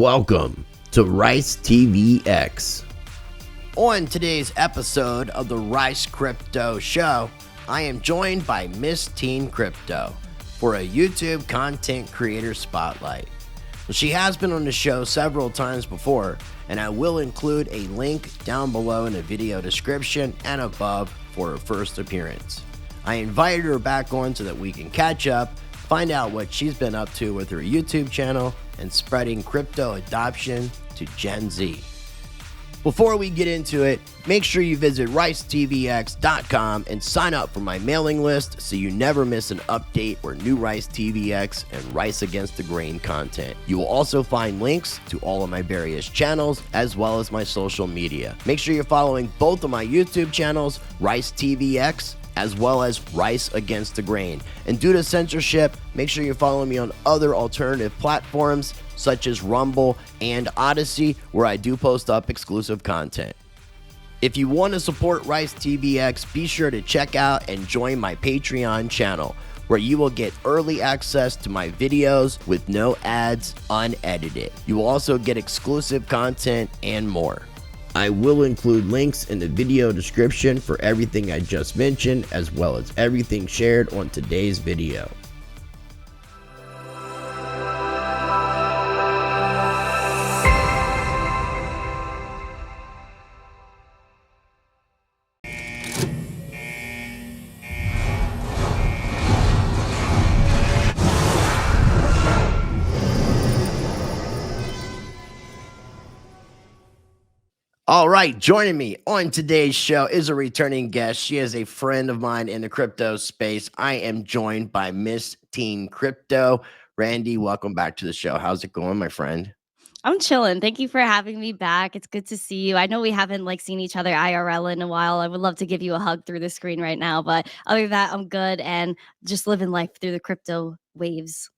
Welcome to Rice TVX. On today's episode of the Rice Crypto Show, I am joined by Miss Teen Crypto for a YouTube content creator spotlight. She has been on the show several times before, and I will include a link down below in the video description and above for her first appearance. I invited her back on so that we can catch up, find out what she's been up to with her YouTube channel, and spreading crypto adoption to Gen Z. Before we get into it, make sure you visit ricetvx.com and sign up for my mailing list so you never miss an update or new Rice TVX and Rice Against the Grain content. You will also find links to all of my various channels as well as my social media. Make sure you're following both of my YouTube channels, Rice TVX as well as Rice Against the Grain. And due to censorship, make sure you follow me on other alternative platforms such as Rumble and Odyssey, where I do post up exclusive content. If you want to support Rice TVX, be sure to check out and join my Patreon channel, where you will get early access to my videos with no ads, unedited. You will also get exclusive content and more. I will include links in the video description for everything I just mentioned, as well as everything shared on today's video. All right, joining me on today's show is a returning guest. She is a friend of mine in the crypto space. I am joined by Miss Teen Crypto. Randy, welcome back to the show. How's it going, my friend? I'm chilling. Thank you for having me back. It's good to see you. I know we haven't seen each other IRL in a while. I would love to give you a hug through the screen right now, but other than that, I'm good and just living life through the crypto waves.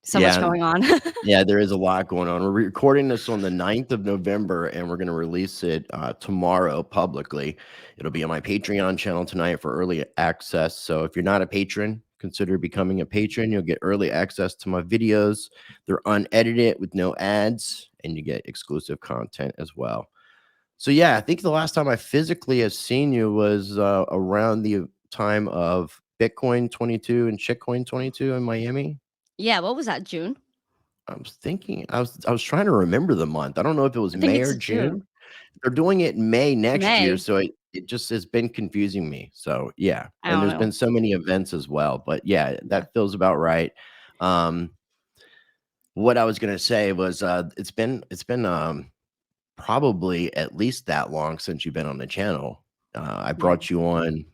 So much going on. Yeah, there is a lot going on. We're recording this on the 9th of November, and we're going to release it tomorrow publicly. It'll be on my Patreon channel tonight for early access. So if you're not a patron, consider becoming a patron. You'll get early access to my videos. They're unedited with no ads, and you get exclusive content as well. So yeah, I think the last time I physically have seen you was around the time of Bitcoin 22 and Shitcoin 22 in Miami. Yeah, what was that, June? I was trying to remember the month. I don't know if it was May or June. They're doing it in May next year, so it just has been confusing me. So yeah, and there's been so many events as well. But yeah, that feels about right. What I was gonna say was it's been probably at least that long since you've been on the channel. I brought you on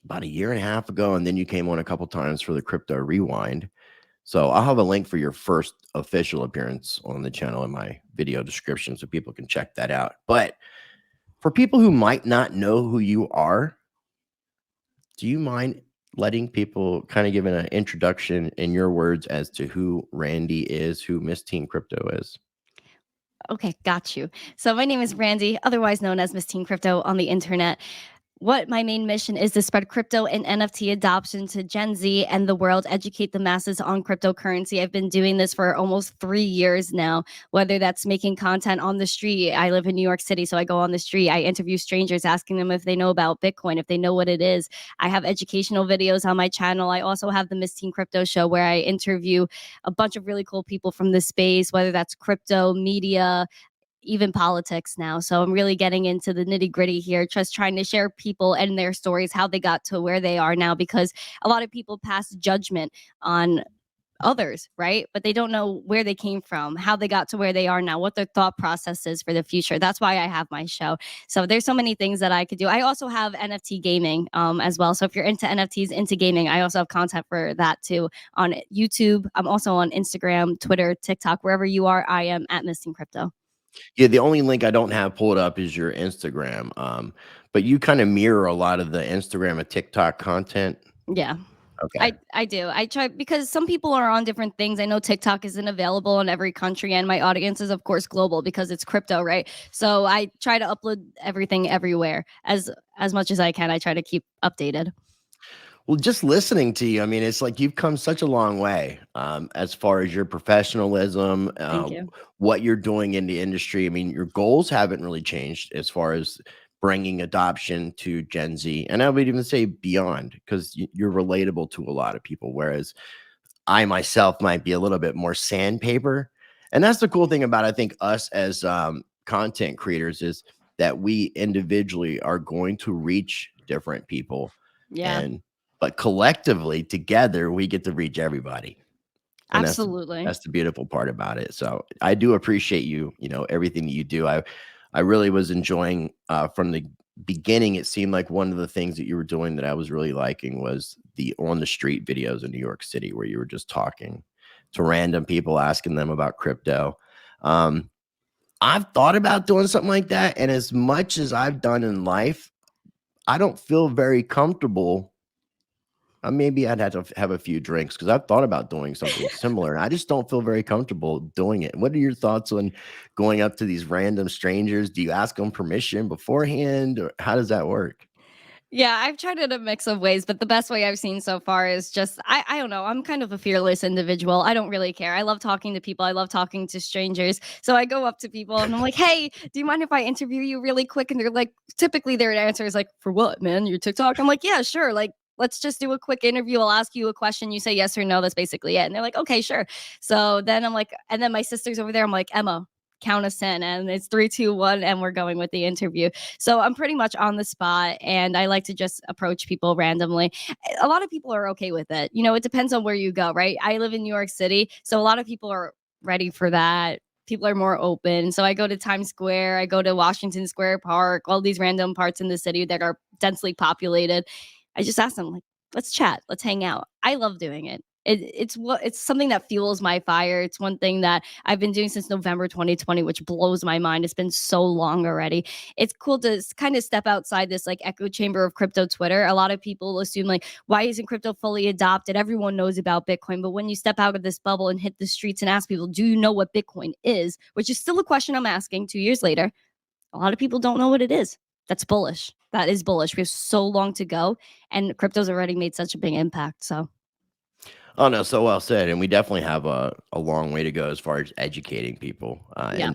about a year and a half ago, and then you came on a couple times for the Crypto Rewind. So I'll have a link for your first official appearance on the channel in my video description so people can check that out. But for people who might not know who you are, do you mind letting people kind of give an introduction in your words as to who Randy is, who Miss Teen Crypto is? Okay, got you. So my name is Randy, otherwise known as Miss Teen Crypto on the internet. What my main mission is to spread crypto and NFT adoption to Gen Z and the world, educate the masses on cryptocurrency. I've been doing this for almost 3 years now, whether that's making content on the street. I live in New York City, so I go on the street. I interview strangers, asking them if they know about Bitcoin, if they know what it is. I have educational videos on my channel. I also have the Miss Teen Crypto Show, where I interview a bunch of really cool people from the space, whether that's crypto, media, even politics now. So I'm really getting into the nitty gritty here, just trying to share people and their stories, how they got to where they are now, because a lot of people pass judgment on others, right? But they don't know where they came from, how they got to where they are now, what their thought process is for the future. That's why I have my show. So there's so many things that I could do. I also have NFT gaming as well. So if you're into NFTs, into gaming, I also have content for that too on YouTube. I'm also on Instagram, Twitter, TikTok, wherever you are, I am at Miss Teen Crypto. Yeah, the only link I don't have pulled up is your Instagram. But you kind of mirror a lot of the Instagram and TikTok content. Yeah. Okay. I do. I try, because some people are on different things. I know TikTok isn't available in every country, and my audience is, of course, global because it's crypto, right? So I try to upload everything everywhere as much as I can. I try to keep updated. Well, just listening to you, I mean, it's like you've come such a long way as far as your professionalism, Thank you. what you're doing in the industry. I mean, your goals haven't really changed as far as bringing adoption to Gen Z. And I would even say beyond, because you're relatable to a lot of people. Whereas I myself might be a little bit more sandpaper. And that's the cool thing about, I think, us as content creators is that we individually are going to reach different people. Yeah, And but collectively together we get to reach everybody. And absolutely. that's the beautiful part about it. So I do appreciate you, everything that you do. I really was enjoying from the beginning. It seemed like one of the things that you were doing that I was really liking was the on the street videos in New York City where you were just talking to random people, asking them about crypto. Um, I've thought about doing something like that. And as much as I've done in life, I don't feel very comfortable. Maybe I'd have to have a few drinks because I've thought about doing something similar. And I just don't feel very comfortable doing it. What are your thoughts on going up to these random strangers? Do you ask them permission beforehand, or how does that work? Yeah, I've tried it a mix of ways, but the best way I've seen so far is just I don't know. I'm kind of a fearless individual. I don't really care. I love talking to people. I love talking to strangers. So I go up to people and I'm like, "Hey, do you mind if I interview you really quick?" And they're like, typically their answer is like, "For what, man? Your TikTok?" I'm like, "Yeah, sure. Like, let's just do a quick interview. I'll ask you a question. You say yes or no. That's basically it." And they're like, "Okay, sure." So then I'm like, and then my sister's over there. I'm like, "Emma, count us in," and it's 3, 2, 1, and we're going with the interview. So I'm pretty much on the spot and I like to just approach people randomly. A lot of people are okay with it. It depends on where you go, right? I live in New York City, so a lot of people are ready for that. People are more open. So I go to Times Square, I go to Washington Square Park, all these random parts in the city that are densely populated. I just ask them like, let's chat, let's hang out. I love doing it. It's something that fuels my fire. It's one thing that I've been doing since November 2020, which blows my mind. It's been so long already. It's cool to kind of step outside this like echo chamber of crypto Twitter. A lot of people assume like, why isn't crypto fully adopted? Everyone knows about Bitcoin, but when you step out of this bubble and hit the streets and ask people, do you know what Bitcoin is? Which is still a question I'm asking 2 years later. A lot of people don't know what it is. That's bullish. That is bullish. We have so long to go, and crypto's already made such a big impact. So Oh no, so well said. And we definitely have a long way to go as far as educating people. yeah,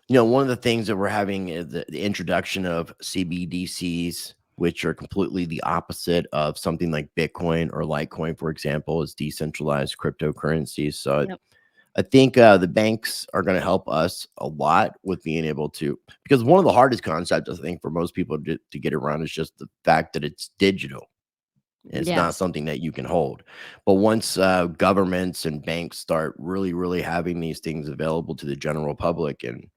And one of the things that we're having is the introduction of CBDCs, which are completely the opposite of something like Bitcoin or Litecoin, for example, is decentralized cryptocurrencies. So yep, I think the banks are going to help us a lot with being able to, because one of the hardest concepts I think for most people to get around is just the fact that it's digital. It's not yes. something that you can hold. But once governments and banks start really, really having these things available to the general public, and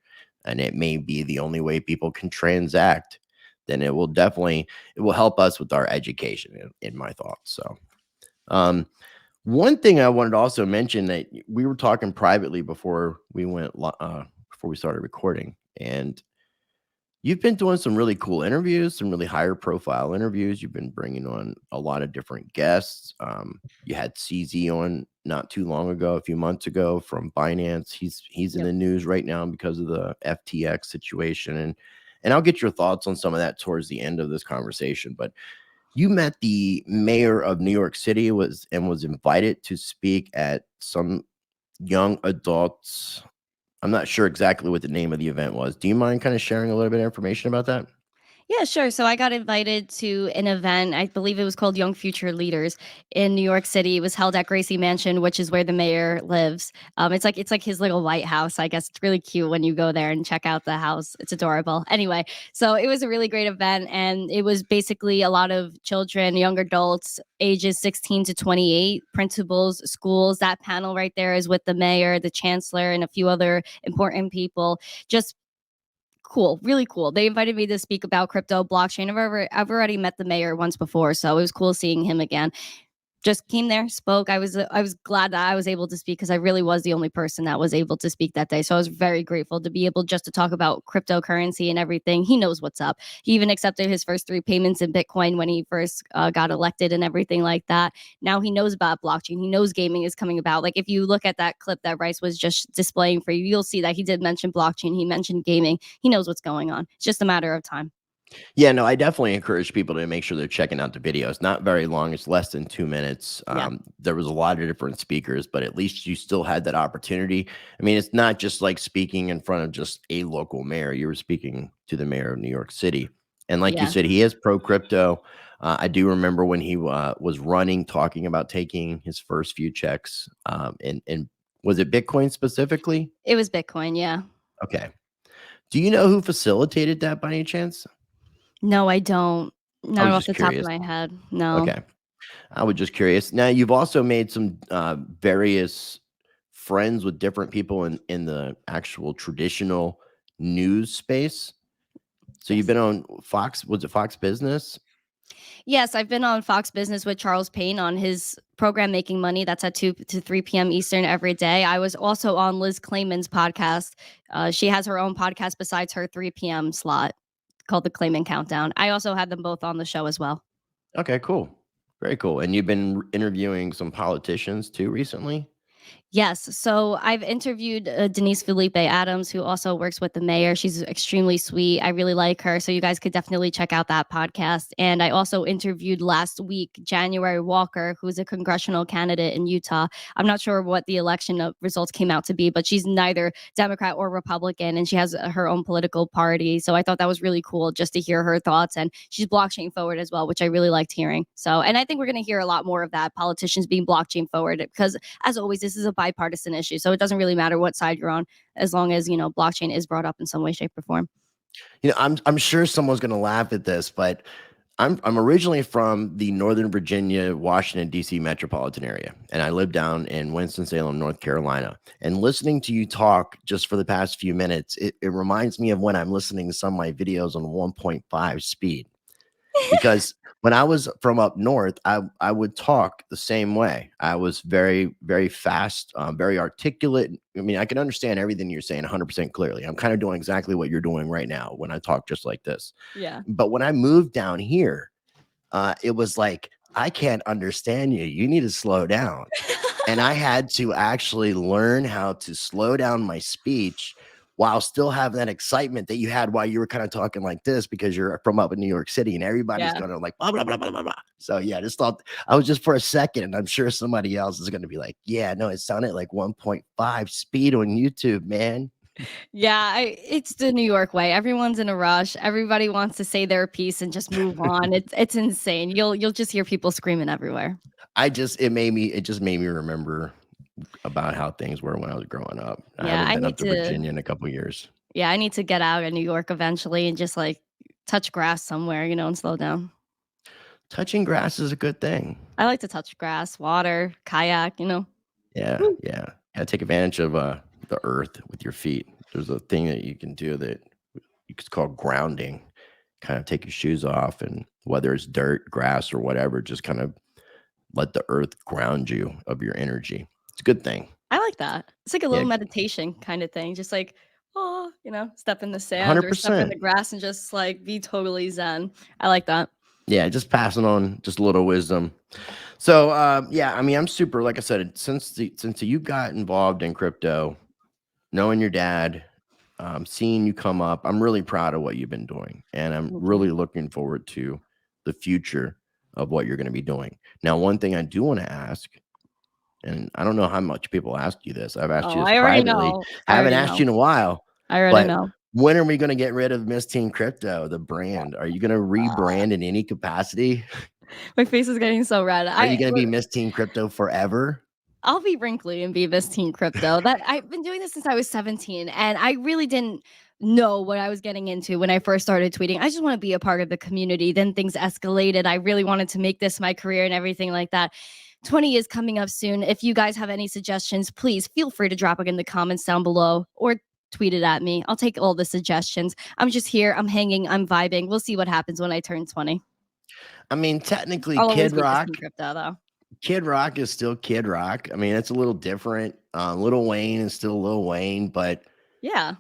it may be the only way people can transact, then it will help us with our education in my thoughts. So um, one thing I wanted to also mention that we were talking privately before before we started recording, and you've been doing some really cool interviews, some really higher profile interviews. You've been bringing on a lot of different guests. You had CZ on not too long ago, a few months ago from Binance. He's in Yep. the news right now because of the FTX situation, and I'll get your thoughts on some of that towards the end of this conversation. But you met the mayor of New York City was invited to speak at some young adults. I'm not sure exactly what the name of the event was. Do you mind kind of sharing a little bit of information about that? Yeah, sure. So I got invited to an event. I believe it was called Young Future Leaders in New York City. It was held at Gracie Mansion, which is where the mayor lives. It's like his little White House. I guess it's really cute when you go there and check out the house. It's adorable. Anyway, so it was a really great event, and it was basically a lot of children, young adults, ages 16 to 28, principals, schools. That panel right there is with the mayor, the chancellor, and a few other important people. Just cool, really cool. They invited me to speak about crypto, blockchain. I've already met the mayor once before, so it was cool seeing him again. Just came there, spoke. I was glad that I was able to speak because I really was the only person that was able to speak that day. So I was very grateful to be able just to talk about cryptocurrency and everything. He knows what's up. He even accepted his first 3 payments in Bitcoin when he first got elected and everything like that. Now he knows about blockchain. He knows gaming is coming about. Like if you look at that clip that Rice was just displaying for you, you'll see that he did mention blockchain. He mentioned gaming. He knows what's going on. It's just a matter of time. Yeah, no, I definitely encourage people to make sure they're checking out the videos. Not very long; it's less than 2 minutes. Yeah. There was a lot of different speakers, but at least you still had that opportunity. I mean, it's not just like speaking in front of just a local mayor. You were speaking to the mayor of New York City, and like you Yeah. said, he is pro crypto. I do remember when he was running, talking about taking his first few checks. And was it Bitcoin specifically? It was Bitcoin, yeah. Okay. Do you know who facilitated that by any chance? No, I don't. I Not was off just the top of curious. my head. No. Okay. I was just curious. Now, you've also made some various friends with different people in the actual traditional news space. So you've Yes. been on Fox. Was it Fox Business? Yes, I've been on Fox Business with Charles Payne on his program Making Money. That's at 2 to 3 p.m. Eastern every day. I was also on Liz Clayman's podcast. She has her own podcast besides her 3 p.m. slot called the Clayman Countdown. I also had them both on the show as well. Okay, cool. Very cool. And you've been interviewing some politicians too recently. Yes. So I've interviewed Denise Felipe Adams, who also works with the mayor. She's extremely sweet. I really like her. So you guys could definitely check out that podcast. And I also interviewed last week January Walker, who's a congressional candidate in Utah. I'm not sure what the election results came out to be, but she's neither Democrat or Republican, and she has her own political party. So I thought that was really cool just to hear her thoughts. And she's blockchain forward as well, which I really liked hearing. So, and I think we're going to hear a lot more of that, politicians being blockchain forward, because as always, this is a bipartisan issue. So it doesn't really matter what side you're on, as long as, blockchain is brought up in some way, shape, or form. I'm sure someone's going to laugh at this, but I'm originally from the Northern Virginia, Washington, D.C. metropolitan area, and I live down in Winston-Salem, North Carolina. And listening to you talk just for the past few minutes, it reminds me of when I'm listening to some of my videos on 1.5 speed. Because when I was from up north, I would talk the same way. I was very, very fast, very articulate. I mean, I can understand everything you're saying 100% clearly. I'm kind of doing exactly what you're doing right now when I talk just like this. Yeah. But when I moved down here, it was like, I can't understand you. You need to slow down. And I had to actually learn how to slow down my speech while still having that excitement that you had while you were kind of talking like this, because you're from up in New York City and everybody's Yeah. going to like blah, blah, blah, blah, blah, blah. So yeah, just thought I was just for a second, and I'm sure somebody else is going to be like, yeah, no, it sounded like 1.5 speed on YouTube, man. Yeah, it's the New York way. Everyone's in a rush. Everybody wants to say their piece and just move on. It's insane. You'll just hear people screaming everywhere. It just made me remember about how things were when I was growing up. I Yeah, haven't I been need up to to. Virginia in a couple years. Yeah, I need to get out of New York eventually and just like touch grass somewhere, and slow down. Touching grass is a good thing. I like to touch grass, water, kayak. Yeah, Woo. yeah. Yeah, take advantage of, the earth with your feet. There's a thing that you can do that it's called grounding. Kind of take your shoes off, and whether it's dirt, grass, or whatever, just kind of let the earth ground you of your energy. It's a good thing. I like that. It's like a Yeah, little meditation kind of thing. Just like, oh, step in the sand or step in the 100%. grass and just like be totally zen. I like that. Yeah, just passing on just a little wisdom. So, yeah, I mean, I'm super, like I said, since you got involved in crypto, knowing your dad, seeing you come up, I'm really proud of what you've been doing, and I'm Thank you. really looking forward to the future of what you're going to be doing. Now, one thing I do want to ask, and I don't know how much people ask you this. I've asked Oh, you this I already privately. know. I Haven't already asked know. you in a while, I already but know. when are we going to get rid of Miss Teen Crypto, the brand? Are you going to rebrand in any capacity? My face is getting so red. Are you going to be Miss Teen Crypto forever? I'll be wrinkly and be Miss Teen Crypto. That I've been doing this since I was 17, and I really didn't know what I was getting into when I first started tweeting. I just want to be a part of the community. Then things escalated. I really wanted to make this my career and everything like that. 20 is coming up soon. If you guys have any suggestions, please feel free to drop it in the comments down below or tweet it at me. I'll take all the suggestions. I'm just here. I'm hanging. I'm vibing. We'll see what happens when I turn 20. I mean, technically, I'll always be Miss Teen Crypto, though. Kid Rock is still Kid Rock. I mean, it's a little different. Lil Wayne is still Lil Wayne, Yeah.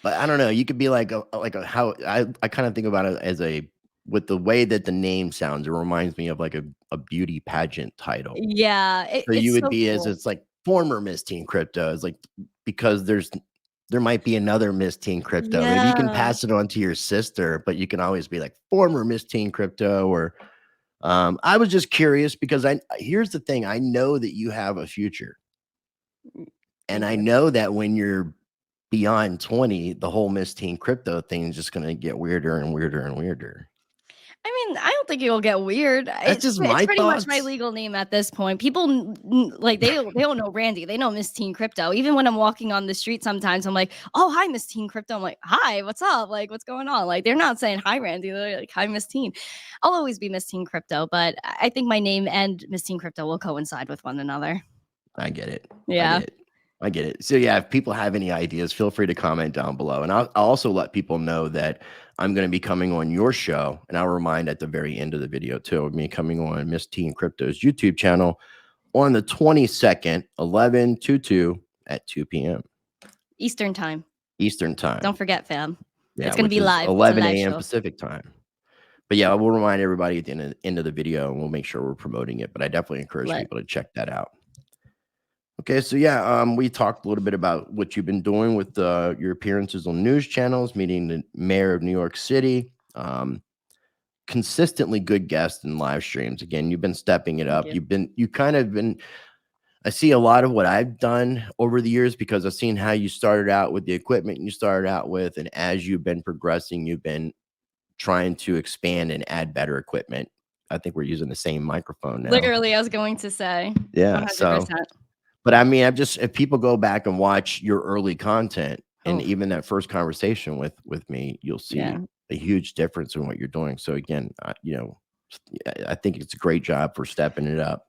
but I don't know. You could be like a how I kind of think about it as a with the way that the name sounds. It reminds me of like a beauty pageant title. Yeah. So you It's would so be as cool. it's like former Miss Teen Crypto. It's like because there's there might be another Miss Teen Crypto. Maybe you can Yeah. pass it on to your sister, but you can always be like former Miss Teen Crypto. Or I was just curious because here's the thing. I know that you have a future. And Thank I you. know that when you're beyond 20, the whole Miss Teen Crypto thing is just going to get weirder and weirder and weirder. I mean, I don't think it'll get weird. That's just It's my pretty much my thoughts. legal name at this point. People like they don't know Randy. They know Miss Teen Crypto. Even when I'm walking on the street, sometimes I'm like, "Oh, hi, Miss Teen Crypto." I'm like, "Hi, what's up? Like, what's going on?" Like, they're not saying hi, Randy. They're like, "Hi, Miss Teen." I'll always be Miss Teen Crypto, but I think my name and Miss Teen Crypto will coincide with one another. I get it. I Yeah, get it. I get it. So yeah, if people have any ideas, feel free to comment down below. And I'll also let people know that I'm going to be coming on your show. And I'll remind at the very end of the video too, of me coming on Miss Teen Crypto's YouTube channel on the 22nd, 11/22 at 2 p.m. Eastern time. Eastern time. Don't forget, fam. Yeah, It's gonna which be is live. It's a 11 live a.m. show. Pacific time. But yeah, we'll remind everybody at the end of the video, and we'll make sure we're promoting it. But I definitely encourage Lit. people to check that out. Okay, so yeah, we talked a little bit about what you've been doing with your appearances on news channels, meeting the mayor of New York City, consistently good guests and live streams. Again, you've been stepping it Thank up. you. You kind of been. I see a lot of what I've done over the years because I've seen how you started out with the equipment you started out with, and as you've been progressing, you've been trying to expand and add better equipment. I think we're using the same microphone now. Literally, I was going to say Yeah. So, 100%. but I mean, if people go back and watch your early content and Oh, even that first conversation with me, you'll yeah. see a huge difference in what you're doing. So again, I think it's a great job for stepping it up.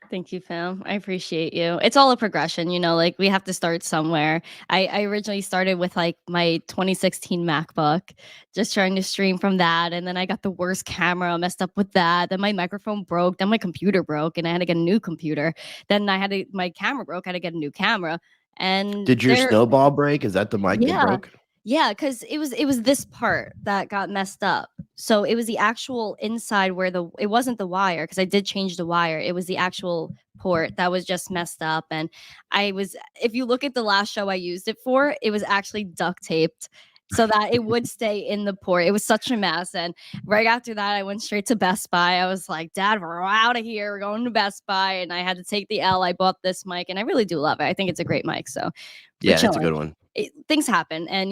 Thank you, fam. I appreciate you. It's all a progression, like we have to start somewhere. I originally started with like my 2016 MacBook, just trying to stream from that. And then I got the worst camera, messed up with that. Then my microphone broke. Then my computer broke and I had to get a new computer. Then my camera broke. I had to get a new camera. And Did your snowball break? Is that the mic that yeah. broke? Yeah, because it was this part that got messed up. So it was the actual inside where it wasn't the wire because I did change the wire. It was the actual port that was just messed up. And if you look at the last show I used it for, it was actually duct taped so that it would stay in the port. It was such a mess. And right after that, I went straight to Best Buy. I was like, Dad, we're out of here. We're going to Best Buy. And I had to take the L. I bought this mic and I really do love it. I think it's a great mic. So we're Yeah, it's a chilling. good one. Things happen, and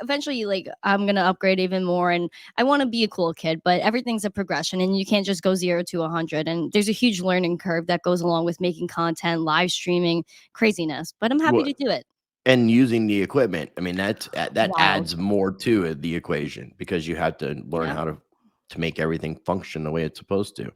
eventually, like, I'm gonna upgrade even more, and I want to be a cool kid, but everything's a progression and you can't just go 0 to 100, and there's a huge learning curve that goes along with making content, live streaming, craziness, but I'm happy What? to do it. And using the equipment, I mean, that Wild. adds more to it, the equation, because you have to learn Yeah. how to make everything function the way it's supposed to.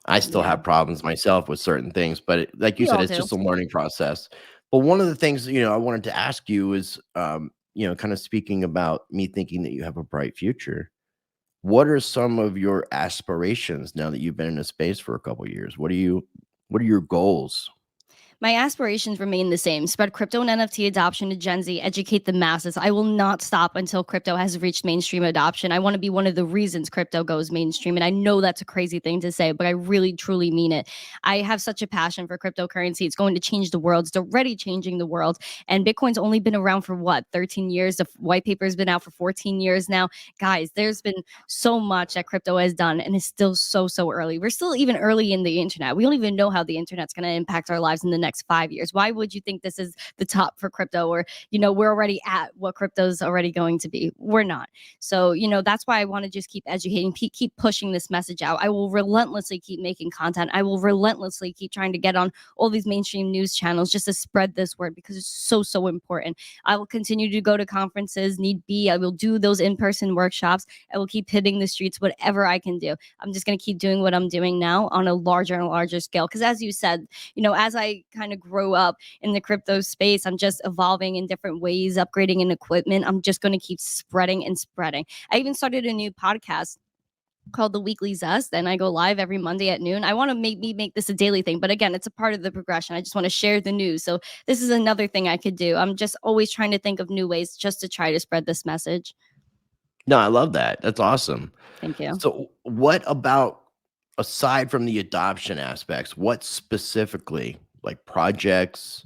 I still Yeah, have problems myself with certain things, but like you we said, all it's do. just a learning process. But one of the things, I wanted to ask you is, kind of speaking about me thinking that you have a bright future. What are some of your aspirations now that you've been in a space for a couple years? What are your goals? My aspirations remain the same: spread crypto and NFT adoption to Gen Z, educate the masses. I will not stop until crypto has reached mainstream adoption. I want to be one of the reasons crypto goes mainstream. And I know that's a crazy thing to say, but I really, truly mean it. I have such a passion for cryptocurrency. It's going to change the world. It's already changing the world. And Bitcoin's only been around for what, 13 years? The white paper's been out for 14 years now. Guys, there's been so much that crypto has done, and it's still so, so early. We're still even early in the internet. We don't even know how the internet's going to impact our lives in the next 5 years. Why would you think this is the top for crypto? Or, we're already at what crypto's already going to be. We're not. So, that's why I want to just keep educating, keep pushing this message out. I will relentlessly keep making content. I will relentlessly keep trying to get on all these mainstream news channels just to spread this word because it's so, so important. I will continue to go to conferences, need be. I will do those in-person workshops. I will keep hitting the streets, whatever I can do. I'm just going to keep doing what I'm doing now on a larger and larger scale. Because as you said, as I kind of grow up in the crypto space, I'm just evolving in different ways, upgrading in equipment. I'm just going to keep spreading and spreading. I even started a new podcast called The Weekly Zest, and I go live every Monday at noon. I want to make this a daily thing, but again, it's a part of the progression. I just want to share the news. So this is another thing I could do. I'm just always trying to think of new ways just to try to spread this message. No, I love that. That's awesome. Thank you. So, what about aside from the adoption aspects, what specifically, like projects,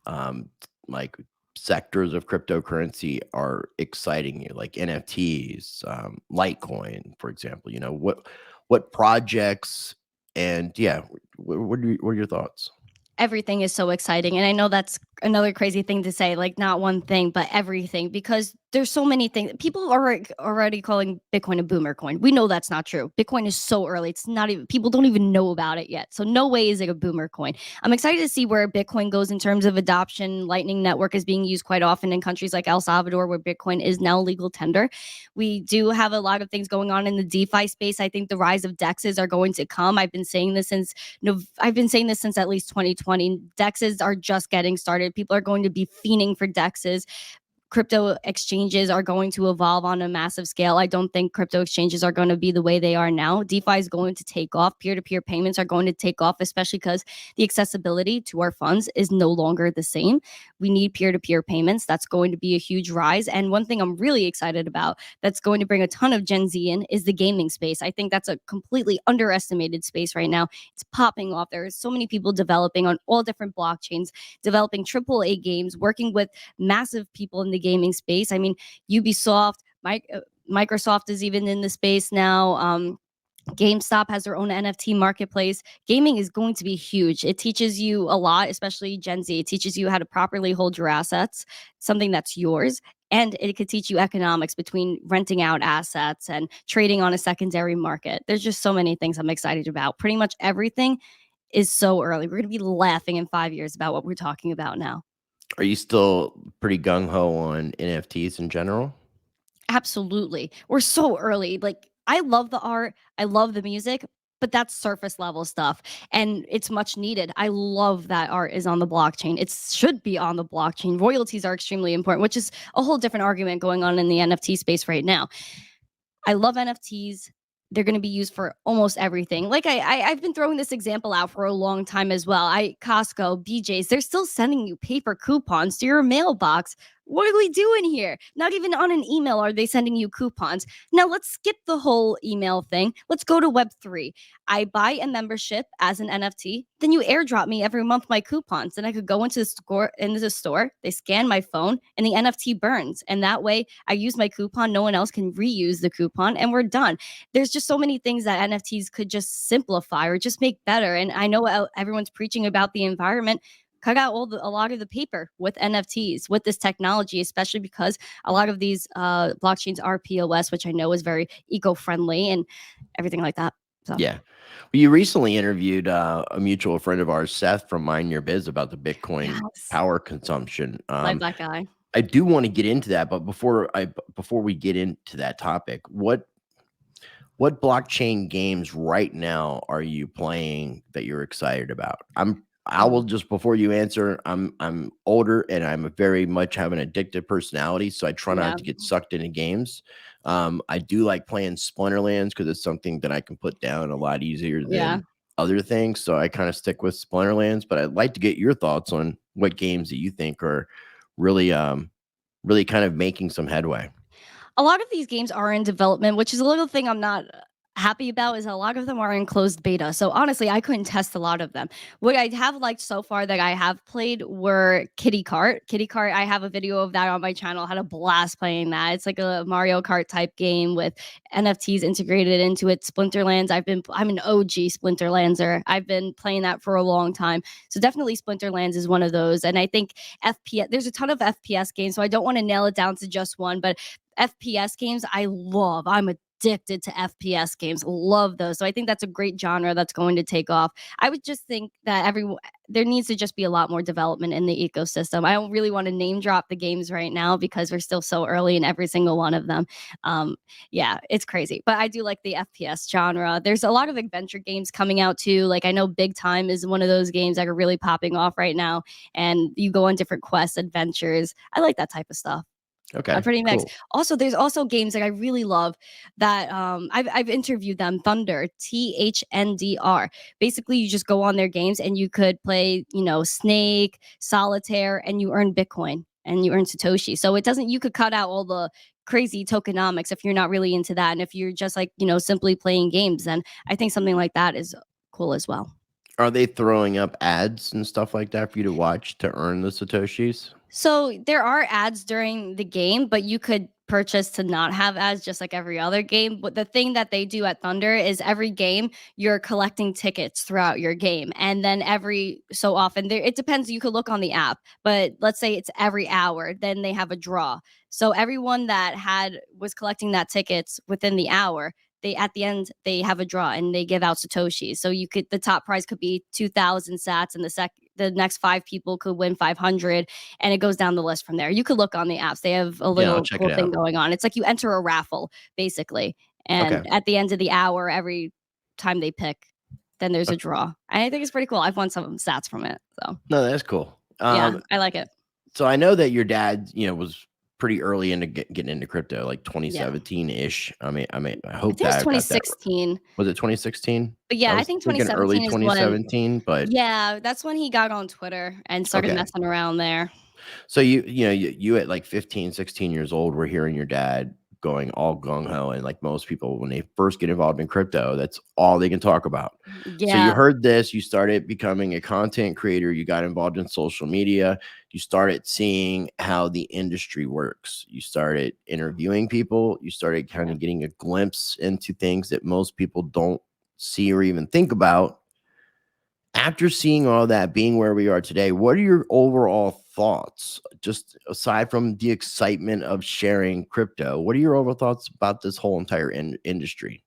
um, like sectors of cryptocurrency are exciting you, like NFTs, Litecoin, for example? You know, what projects and yeah, what are your thoughts? Everything is so exciting. And I know that's another crazy thing to say, like not one thing, but everything, because there's so many things. People are already calling Bitcoin a boomer coin. We know that's not true. Bitcoin is so early. It's not even, people don't even know about it yet. So no way is it a boomer coin. I'm excited to see where Bitcoin goes in terms of adoption. Lightning Network is being used quite often in countries like El Salvador, where Bitcoin is now legal tender. We do have a lot of things going on in the DeFi space. I think the rise of DEXs are going to come. I've been saying this since at least 2020. DEXs are just getting started. People are going to be fiending for DEXs. Crypto exchanges are going to evolve on a massive scale. I don't think crypto exchanges are going to be the way they are now. DeFi is going to take off. Peer-to-peer payments are going to take off, especially because the accessibility to our funds is no longer the same. We need peer-to-peer payments. That's going to be a huge rise. And one thing I'm really excited about that's going to bring a ton of Gen Z in is the gaming space. I think that's a completely underestimated space right now. It's popping off. There are so many people developing on all different blockchains, developing AAA games, working with massive people in the gaming space. I mean, Ubisoft, Microsoft is even in the space now. GameStop has their own NFT marketplace. Gaming is going to be huge. It teaches you a lot, especially Gen Z. It teaches you how to properly hold your assets, something that's yours. And it could teach you economics between renting out assets and trading on a secondary market. There's just so many things I'm excited about. Pretty much everything is so early. We're going to be laughing in 5 years about what we're talking about now. Are you still pretty gung ho on NFTs in general? Absolutely. We're so early. Like, I love the art, I love the music, but that's surface level stuff and it's much needed. I love that art is on the blockchain. It should be on the blockchain. Royalties are extremely important, which is a whole different argument going on in the NFT space right now. I love NFTs. They're going to be used for almost everything. Like I've been throwing this example out for a long time as well. Costco, BJ's, they're still sending you paper coupons to your mailbox. What are we doing here? Not even on an email are they sending you coupons. Now let's skip the whole email thing. Let's go to Web3. I buy a membership as an NFT, then you airdrop me every month my coupons. Then I could go into the store, they scan my phone, and the NFT burns. And that way I use my coupon, no one else can reuse the coupon, and we're done. There's just so many things that NFTs could just simplify or just make better. And I know everyone's preaching about the environment. Cut out a lot of the paper with NFTs, with this technology, especially because a lot of these blockchains are POS, which I know is very eco-friendly and everything like that. So Yeah. Well, you recently interviewed a mutual friend of ours, Seth from Mind Your Biz, about the Bitcoin yes, power consumption. love that guy. I do want to get into that, but before we get into that topic, what blockchain games right now are you playing that you're excited about? I will Oh, just before you answer, I'm older and I'm a very much have an addictive personality, so I try yeah, not to get sucked into games. I do like playing Splinterlands because it's something that I can put down a lot easier yeah. than other things. So I kind of stick with Splinterlands, but I'd like to get your thoughts on what games that you think are really really kind of making some headway. A lot of these games are in development, which is a little thing I'm not happy about is a lot of them are in closed beta. So honestly, I couldn't test a lot of them. What I have liked so far that I have played were Kitty Kart. Kitty Kart, I have a video of that on my channel. I had a blast playing that. It's like a Mario Kart type game with NFTs integrated into it. Splinterlands, I'm an OG Splinterlandser. I've been playing that for a long time. So definitely Splinterlands is one of those. And I think FPS, there's a ton of FPS games, so I don't want to nail it down to just one, but FPS games, I love. I'm addicted to FPS games. Love those. So I think that's a great genre that's going to take off. I would just think that there needs to just be a lot more development in the ecosystem. I don't really want to name drop the games right now because we're still so early in every single one of them. Um, yeah, it's crazy. But I do like the FPS genre. There's a lot of adventure games coming out too. Like I know Big Time is one of those games that are really popping off right now. And you go on different quests, adventures. I like that type of stuff. I'm Okay, pretty mixed. cool. Also, there's also games that I really love that I've interviewed them. Thunder, THNDR. Basically, you just go on their games and you could play, Snake, Solitaire, and you earn Bitcoin and you earn Satoshi. So it doesn't. You could cut out all the crazy tokenomics if you're not really into that, and if you're just like simply playing games, then I think something like that is cool as well. Are they throwing up ads and stuff like that for you to watch to earn the Satoshis? So there are ads during the game, but you could purchase to not have ads just like every other game. But the thing that they do at Thunder is every game you're collecting tickets throughout your game. And then every so often there it depends, you could look on the app, but let's say it's every hour, then they have a draw. So everyone that was collecting that tickets within the hour, they at the end they have a draw and they give out satoshis. So the top prize could be 2,000 sats, and the next 5 people could win 500, and it goes down the list from there. You could look on the apps. They have a Yeah, I'll little check cool it thing out. going on. It's like you enter a raffle, basically. Okay. And at the end of the hour, every time they pick, then there's a Okay. draw. And I think it's pretty cool. I've won some stats from it. So No, that's cool. yeah, I like it. So I know that your dad, was pretty early into getting into crypto, like Yeah. 2017-ish. I I hope think that it's I got that. 2016. Was it 2016? But yeah, I I was think thinking early 2017 is when, 2017, but yeah, that's when he got on Twitter and started okay. messing around there. So you at like 15, 16 years old were hearing your dad going all gung ho, and like most people when they first get involved in crypto, that's all they can talk about. So you Yeah. heard this, you started becoming a content creator, you got involved in social media, you started seeing how the industry works. You started interviewing people, you started kind Yeah. of getting a glimpse into things that most people don't see or even think about. After seeing all that, being where we are today, what are your overall thoughts? Just aside from the excitement of sharing crypto, what are your overall thoughts about this whole entire industry?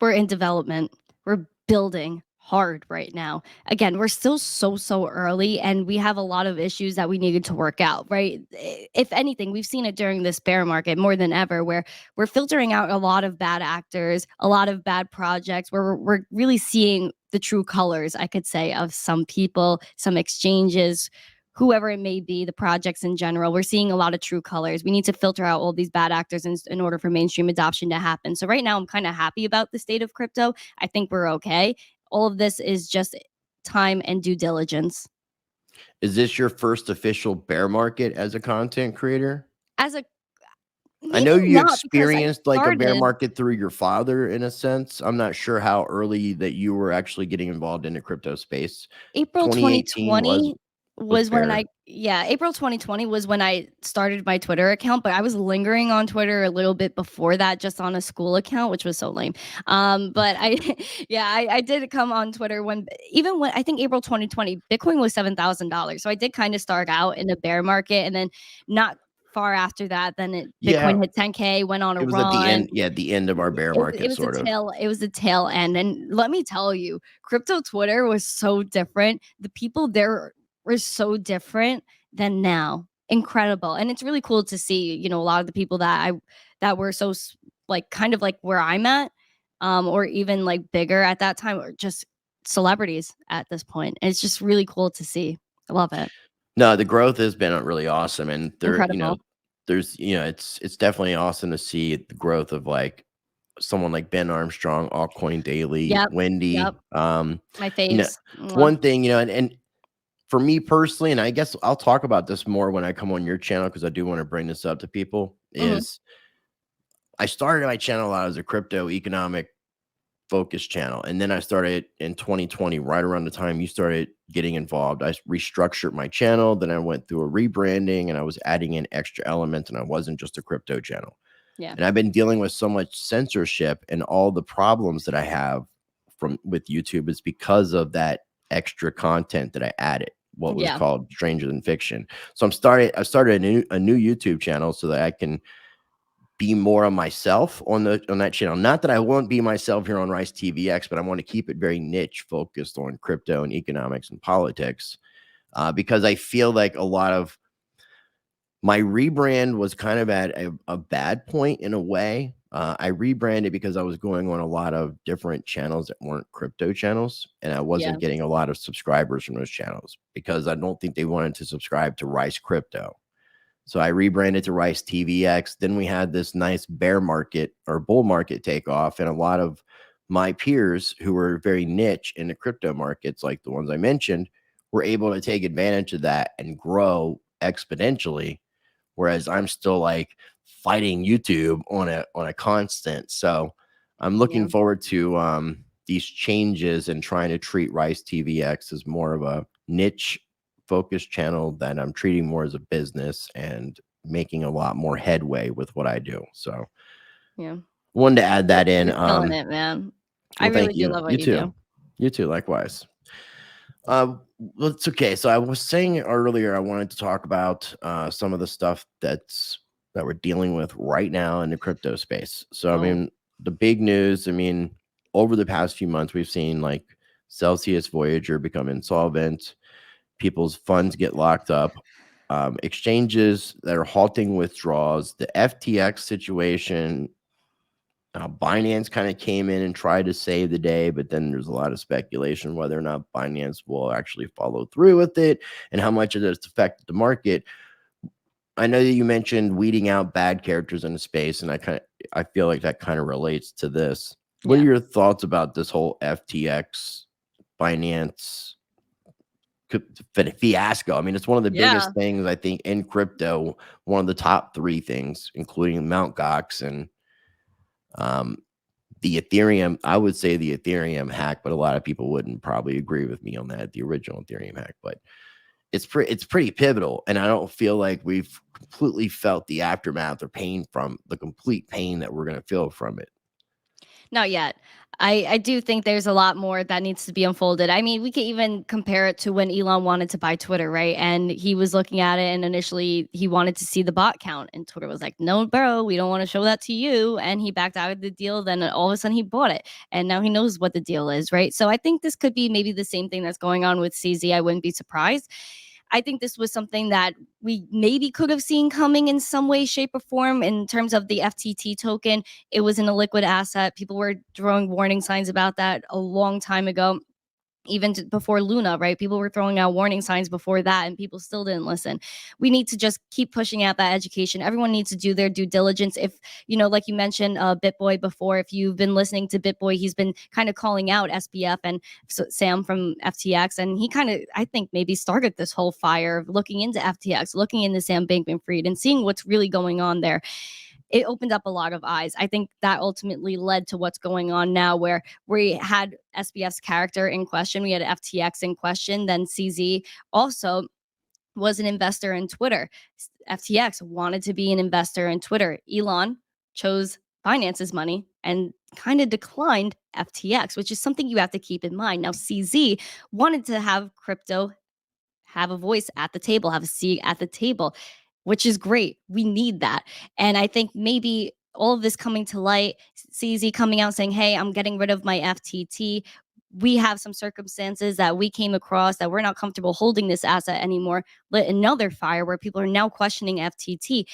We're in development. We're building hard right now. Again, we're still so early, and we have a lot of issues that we needed to work out, right? If anything, we've seen it during this bear market more than ever, where we're filtering out a lot of bad actors, a lot of bad projects, where we're really seeing the true colors, I could say, of some people, some exchanges, whoever it may be, the projects in general. We're seeing a lot of true colors. We need to filter out all these bad actors in order for mainstream adoption to happen. So right now, I'm kind of happy about the state of crypto. I think we're okay. All of this is just time and due diligence. Is this your first official bear market as a content creator? As a I Maybe know you not, because I experienced like a bear started market through your father in a sense. I'm not sure how early that you were actually getting involved in the crypto space. April 2018 was 2020 was when bear. April 2020 was when I started my Twitter account, but I was lingering on Twitter a little bit before that, just on a school account, which was so lame. But I did come on Twitter when I think April 2020, Bitcoin was $7,000. So I did kind of start out in a bear market, and then not far after that, Yeah, Bitcoin hit 10K, went on a it was at the run. end, yeah, the end of our bear It market was a sort of. tail end, and let me tell you, crypto Twitter was so different. The people there were so different than now. Incredible. And it's really cool to see, a lot of the people that were like kind of like where I'm at, or even like bigger at that time, or just celebrities at this point. And it's just really cool to see. I love it. No, the growth has been really awesome, and Incredible. it's definitely awesome to see the growth of like someone like Ben Armstrong, Altcoin Daily, Yep. Yep. Wendy. My You know, faves. Mwah. one thing, and for me personally, and I guess I'll talk about this more when I come on your channel because I do want to bring this up to people, Mhm. is I started my channel out as a crypto economic focus channel. And then I started in 2020, right around the time you started getting involved. I restructured my channel. Then I went through a rebranding and I was adding in extra elements, and I wasn't just a crypto channel. Yeah. And I've been dealing with so much censorship and all the problems that I have with YouTube is because of that extra content that I added, what was Yeah. called Stranger Than Fiction. So I started a new YouTube channel so that I can be more of myself on that channel. Not that I won't be myself here on Rice TVX, but I want to keep it very niche focused on crypto and economics and politics, because I feel like a lot of my rebrand was kind of at a bad point in a way. I rebranded because I was going on a lot of different channels that weren't crypto channels, and I Yeah. wasn't getting a lot of subscribers from those channels because I don't think they wanted to subscribe to Rice Crypto. So I rebranded to Rice TVX. Then we had this nice bear market or bull market takeoff, and a lot of my peers who were very niche in the crypto markets, like the ones I mentioned, were able to take advantage of that and grow exponentially. Whereas I'm still like fighting YouTube on a constant. So I'm Yeah. looking forward to these changes and trying to treat Rice TVX as more of a niche focused channel that I'm treating more as a business and making a lot more headway with what I do. So Yeah. wanted to add that in. You're killing it, man. I Well, really thank do you. love what You you too. do. You too. Likewise. Well, it's okay. So I was saying earlier, I wanted to talk about some of the stuff that we're dealing with right now in the crypto space. So, I Oh, mean, the big news, I mean, over the past few months, we've seen like Celsius Voyager become insolvent, people's funds get locked up, exchanges that are halting withdrawals, the FTX situation. Binance kind of came in and tried to save the day, but then there's a lot of speculation whether or not Binance will actually follow through with it and how much it has affected the market. I know that you mentioned weeding out bad characters in the space, and I feel like that kind of relates to this. What are yeah. your thoughts about this whole FTX Binance fiasco? I mean, it's one of the Yeah. biggest things I think in crypto, one of the top three things, including Mount Gox and um, the Ethereum. I would say the Ethereum hack, but a lot of people wouldn't probably agree with me on that, the original Ethereum hack. But it's pretty pivotal, and I don't feel like we've completely felt the aftermath or pain from the complete pain that we're going to feel from it. Not yet. I do think there's a lot more that needs to be unfolded. I mean, we could even compare it to when Elon wanted to buy Twitter, right? And he was looking at it, and initially he wanted to see the bot count, and Twitter was like, "No, bro, we don't want to show that to you." And he backed out of the deal. Then all of a sudden he bought it, and now he knows what the deal is, right? So I think this could be maybe the same thing that's going on with CZ. I wouldn't be surprised. I think this was something that we maybe could have seen coming in some way, shape, or form in terms of the FTT token. It was in a liquid asset. People were throwing warning signs about that a long time ago, even before Luna, right? People were throwing out warning signs before that, and people still didn't listen. We need to just keep pushing out that education. Everyone needs to do their due diligence. If, like you mentioned, BitBoy before, if you've been listening to BitBoy, he's been kind of calling out SBF and Sam from FTX. And he kind of, I think, maybe started this whole fire of looking into FTX, looking into Sam Bankman Fried, and seeing what's really going on there. It opened up a lot of eyes. I think that ultimately led to what's going on now, where we had SBF's character in question, we had FTX in question, then CZ also was an investor in Twitter. FTX wanted to be an investor in Twitter. Elon chose Binance's money and kind of declined FTX, which is something you have to keep in mind. Now, CZ wanted to have crypto have a voice at the table, have a seat at the table, which is great. We need that. And I think maybe all of this coming to light, CZ coming out saying, "Hey, I'm getting rid of my FTT. We have some circumstances that we came across that we're not comfortable holding this asset anymore," lit another fire where people are now questioning FTT.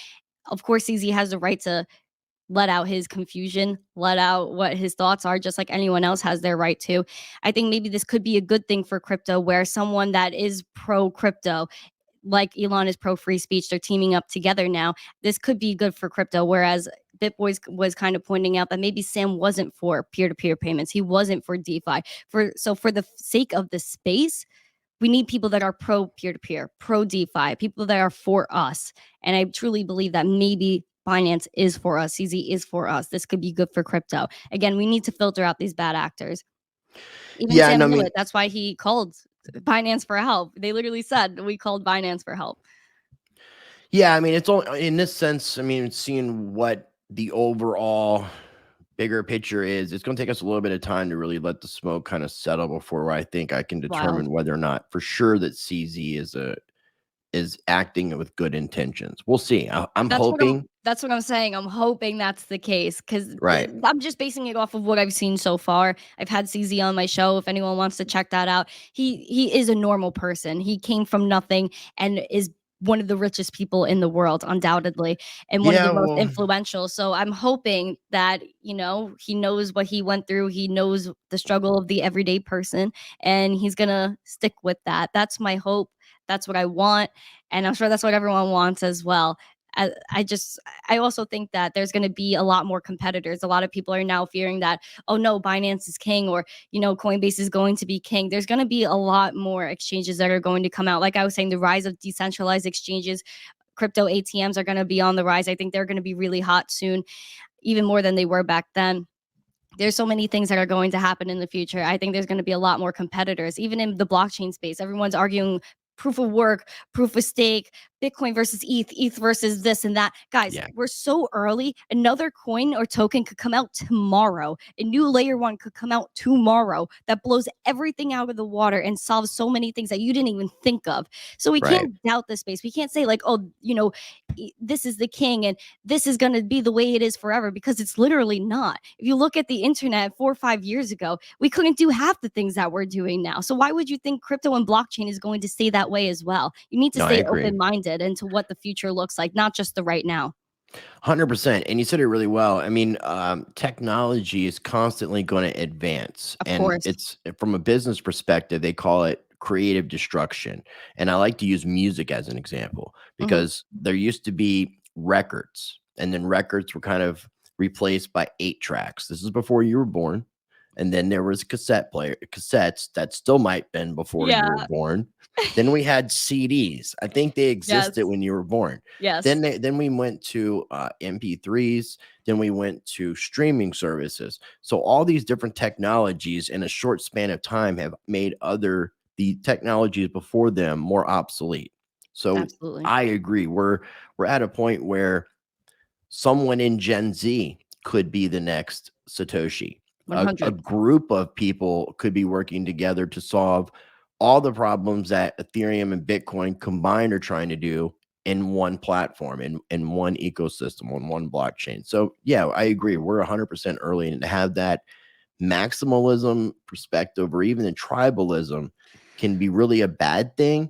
Of course, CZ has the right to let out his confusion, let out what his thoughts are, just like anyone else has their right to. I think maybe this could be a good thing for crypto, where someone that is pro crypto, like Elon is pro free speech, they're teaming up together now. This could be good for crypto. Whereas BitBoys was kind of pointing out that maybe Sam wasn't for peer to peer payments, he wasn't for DeFi. For the sake of the space, we need people that are pro peer-to-peer, pro DeFi, people that are for us. And I truly believe that maybe Binance is for us, CZ is for us. This could be good for crypto. Again, we need to filter out these bad actors. Even Yeah, Sam no, I knew mean, it. That's why he called Binance for help. They literally said, "We called Binance for help." yeah, I mean, it's all in this sense. I mean, seeing what the overall bigger picture is, it's going to take us a little bit of time to really let the smoke kind of settle before I think I can Wild. determine whether or not for sure that CZ is acting with good intentions. We'll see. I'm That's what I'm hoping. that's what I'm saying. I'm hoping that's the case, because Right. I'm just basing it off of what I've seen so far. I've had CZ on my show. If anyone wants to check that out, he is a normal person. He came from nothing and is one of the richest people in the world, undoubtedly, and one of Yeah. the most Well. influential. So I'm hoping that, he knows what he went through. He knows the struggle of the everyday person, and he's gonna stick with that. That's my hope. That's what I want. And I'm sure that's what everyone wants as well. I also think that there's going to be a lot more competitors. A lot of people are now fearing that, oh no, Binance is king, or Coinbase is going to be king. There's going to be a lot more exchanges that are going to come out. Like I was saying, the rise of decentralized exchanges, crypto ATMs are going to be on the rise. I think they're going to be really hot soon, even more than they were back then. There's so many things that are going to happen in the future. I think there's going to be a lot more competitors, even in the blockchain space. Everyone's arguing proof of work, proof of stake, Bitcoin versus ETH versus this and that. Guys, Yeah, we're so early. Another coin or token could come out tomorrow. A new layer one could come out tomorrow that blows everything out of the water and solves so many things that you didn't even think of. So we right. can't doubt the space. We can't say, like, oh, this is the king and this is going to be the way it is forever, because it's literally not. If you look at the internet 4 or 5 years ago, we couldn't do half the things that we're doing now. So why would you think crypto and blockchain is going to stay that way as well? You need to No, I stay agree. open-minded into what the future looks like, not just the right now. 100%. And you said it really well. I mean, technology is constantly going to advance. Of And course. it's from a business perspective, they call it creative destruction. And I like to use music as an example Hmm. because there used to be records, and then records were kind of replaced by 8 tracks. This is before you were born. And then there was cassettes that still might have been before you were Yeah. born. Then we had CDs. I think they existed Yes. when you were born. Yes. Then we went to MP3s. Then we went to streaming services. So all these different technologies in a short span of time have made the technologies before them more obsolete. So Absolutely. I agree. We're at a point where someone in Gen Z could be the next Satoshi. A 100. group of people could be working together to solve all the problems that Ethereum and Bitcoin combined are trying to do in one platform, in one ecosystem, on one blockchain. So yeah, I agree. We're 100% early, and to have that maximalism perspective or even the tribalism can be really a bad thing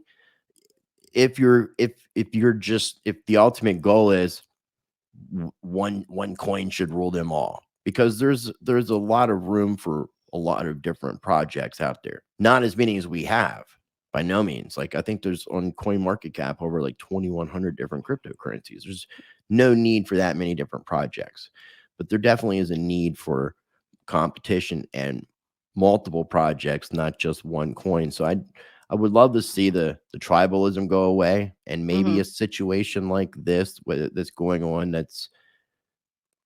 if the ultimate goal is one coin should rule them all, because there's a lot of room for a lot of different projects out there, not as many as we have, by no means. Like, I think there's on coin market cap over like 2100 different cryptocurrencies. There's no need for that many different projects, but there definitely is a need for competition and multiple projects, not just one coin. So I would love to see the tribalism go away, and maybe Hmm. a situation like this that's going on, that's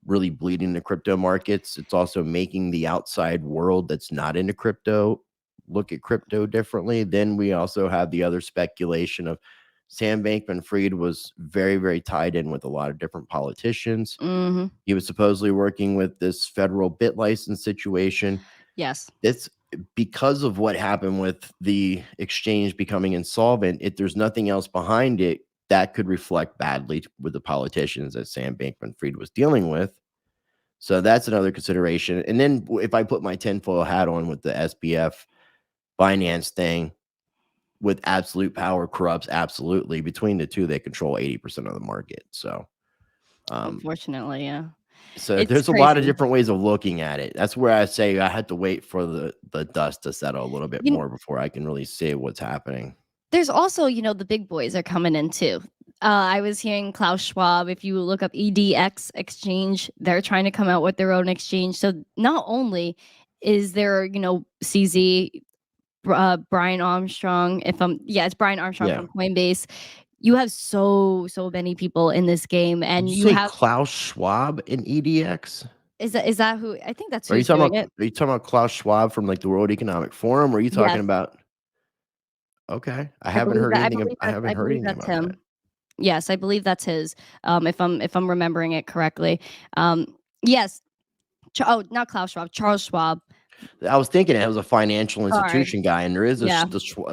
really bleeding the crypto markets. It's also making the outside world that's not into crypto look at crypto differently. Then we also have the other speculation of Sam Bankman-Fried was very, very tied in with a lot of different politicians. Hmm. He was supposedly working with this federal bit license situation. Yes. It's because of what happened with the exchange becoming insolvent. If there's nothing else behind it, that could reflect badly with the politicians that Sam Bankman-Fried was dealing with. So that's another consideration. And then if I put my tinfoil hat on with the SBF Binance thing, with absolute power corrupts absolutely. Between the two, they control 80% of the market. Um, Unfortunately, yeah. so It's there's a lot of crazy. different ways of looking at it. That's where I say I had to wait for the dust to settle a little bit You more before I can really say what's happening. There's also, the big boys are coming in too. I was hearing Klaus Schwab. If you look up EDX exchange, they're trying to come out with their own exchange. So not only is there, CZ, Brian Armstrong. It's Brian Armstrong Yeah. from Coinbase. You have so many people in this game, Did you and you say have Klaus Schwab in EDX? is that who? I think that's Are you who's talking doing about it. are you talking about Klaus Schwab from like the World Economic Forum? Or are you talking Yes, about, okay. I believe that. I haven't I heard believe anything that's about that. him. Yes, I believe that's his. If I'm remembering it correctly. Yes. Not Klaus Schwab. Charles Schwab. I was thinking it was a financial Sorry. institution guy, and Yeah.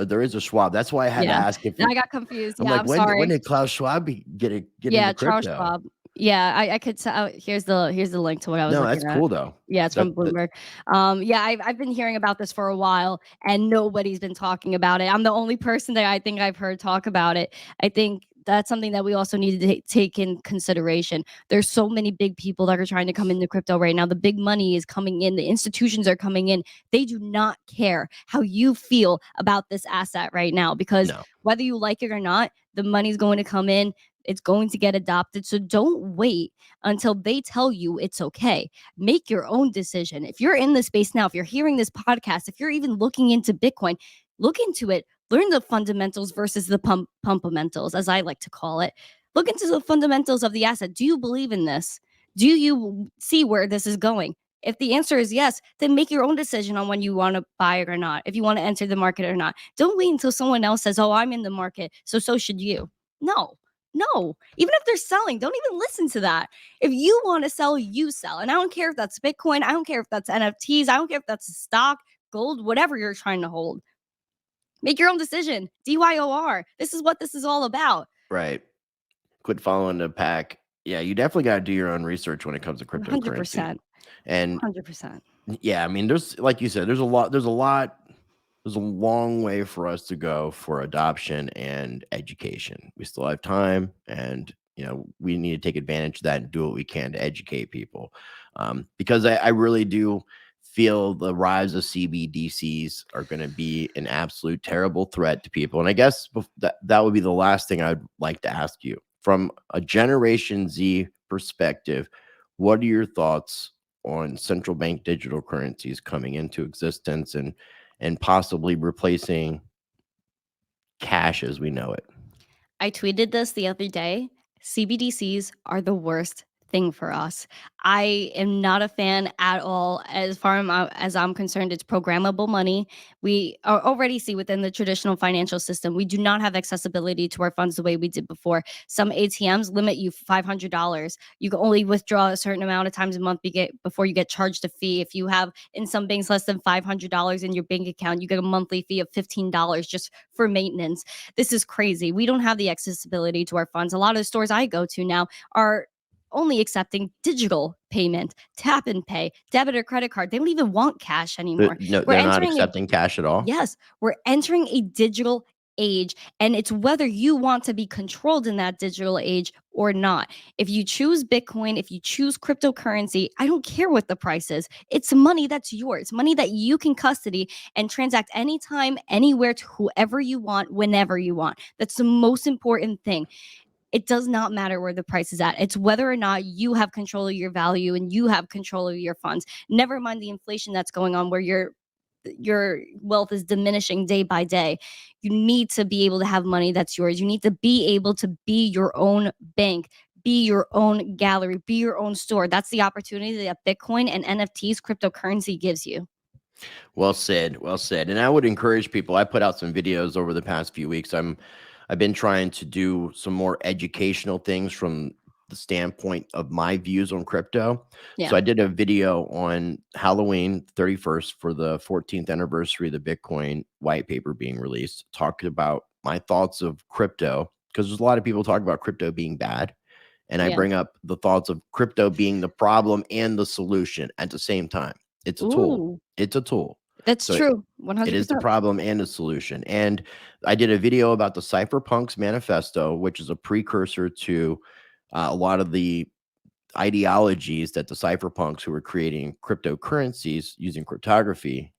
there is a Schwab. That's why I had to Yeah. ask if I got confused. I'm Yeah. like, I'm when sorry. did Klaus Schwab get into Yeah. Charles crypto? Schwab. Yeah. I could. Here's the link to what I was No, looking that's at. cool though. Yeah, it's from That Bloomberg. Yeah, I've been hearing about this for a while, and nobody's been talking about it. I'm the only person that I think I've heard talk about it. I think that's something that we also need to take in consideration. There's so many big people that are trying to come into crypto right now. The big money is coming in. The institutions are coming in. They do not care how you feel about this asset right now, because no. whether you like it or not, the money's going to come in. It's going to get adopted. So don't wait until they tell you it's okay. Make your own decision. If you're in this space now, if you're hearing this podcast, if you're even looking into Bitcoin, look into it. Learn the fundamentals versus the pumpamentals, as I like to call it. Look into the fundamentals of the asset. Do you believe in this? Do you see where this is going? If the answer is yes, then make your own decision on when you want to buy it or not, if you want to enter the market or not. Don't wait until someone else says, oh, I'm in the market, so should you. No, no. Even if they're selling, don't even listen to that. If you want to sell, you sell. And I don't care if that's Bitcoin, I don't care if that's NFTs, I don't care if that's stock, gold, whatever you're trying to hold. Make your own decision. DYOR. This is what this is all about. Right. Quit following the pack. Yeah, you definitely got to do your own research when it comes to cryptocurrency. 100%. And 100%. yeah, I mean, there's, like you said, there's a long way for us to go for adoption and education. We still have time, and we need to take advantage of that and do what we can to educate people. Because I really do feel the rise of CBDCs are going to be an absolute terrible threat to people. And I guess that would be the last thing I'd like to ask you. From a Generation Z perspective, what are your thoughts on central bank digital currencies coming into existence and possibly replacing cash as we know it? I tweeted this the other day. CBDCs are the worst thing for us. I am not a fan at all. As far as I'm concerned, it's programmable money. We already see within the traditional financial system, we do not have accessibility to our funds the way we did before. Some ATMs limit you $500. You can only withdraw a certain amount of times a month before you get charged a fee. If you have in some banks less than $500 in your bank account, you get a monthly fee of $15 just for maintenance. This is crazy. We don't have the accessibility to our funds. A lot of the stores I go to now are only accepting digital payment, tap and pay, debit or credit card. They don't even want cash anymore. No, We're they're not entering accepting cash at all. yes, we're entering a digital age, and it's whether you want to be controlled in that digital age or not. If you choose Bitcoin, if you choose cryptocurrency, I don't care what the price is. It's money that's yours, money that you can custody and transact anytime, anywhere to whoever you want, whenever you want. That's the most important thing. It does not matter where the price is at. It's whether or not you have control of your value and you have control of your funds. Never mind the inflation that's going on where your wealth is diminishing day by day. You need to be able to have money that's yours. You need to be able to be your own bank, be your own gallery, be your own store. That's the opportunity that Bitcoin and NFTs, cryptocurrency gives you. Well said. Well said. And I would encourage people. I put out some videos over the past few weeks. I've been trying to do some more educational things from the standpoint of my views on crypto. Yeah. So I did a video on Halloween 31st for the 14th anniversary of the Bitcoin white paper being released, talking about my thoughts of crypto, because there's a lot of people talking about crypto being bad. And I Yeah. bring up the thoughts of crypto being the problem and the solution at the same time. It's a tool. Ooh, It's a tool. that's So true. it is the 100%. problem and the solution. And I did a video about the Cypherpunks Manifesto, which is a precursor to a lot of the ideologies that the cypherpunks who were creating cryptocurrencies using cryptography,